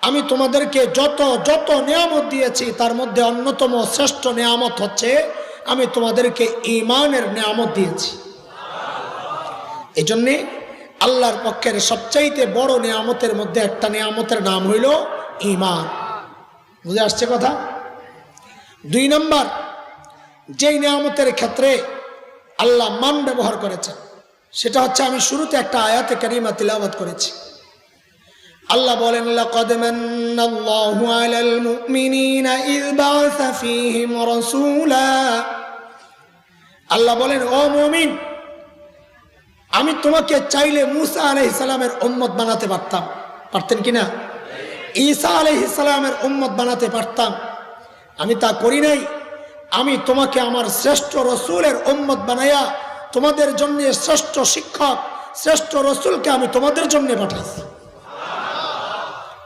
আমি তোমাদেরকে যত যত নিয়ামত দিয়েছি তার মধ্যে অন্যতম শ্রেষ্ঠ নিয়ামত হচ্ছে আমি তোমাদেরকে ঈমানের নিয়ামত দিয়েছি। এই জন্যে আল্লাহর পক্ষের সবচাইতে বড় নিয়ামতের মধ্যে একটা নিয়ামতের নাম হইল ঈমান। বুঝে আসছে কথা? 2 নম্বর যেই নিয়ামতের ক্ষেত্রে আল্লাহ মান ব্যবহার করেছেন সেটা হচ্ছে, আমি শুরুতে একটা আয়াতে কারিমা তিলাওয়াত করেছি। আল্লাহ বলেন, লাকাদ মান্নাল্লাহু আলাল মুমিনিনা ইয বাআসা ফীহিম রাসূলা। আল্লাহ বলেন, ও মুমিন, আমি তোমাকে চাইলে মুসা আলাইহিস সালামের উম্মত বানাতে পারতাম, পারতেন কিনা? ঈসা আলাইহিস সালামের উম্মত বানাতে পারতাম, আমি তা করি নাই। আমি তোমাকে আমার শ্রেষ্ঠ রসুলের উম্মত বানাইয়া তোমাদের জন্য শ্রেষ্ঠ শিক্ষক, শ্রেষ্ঠ রসুলকে আমি তোমাদের জন্য পাঠাইছি।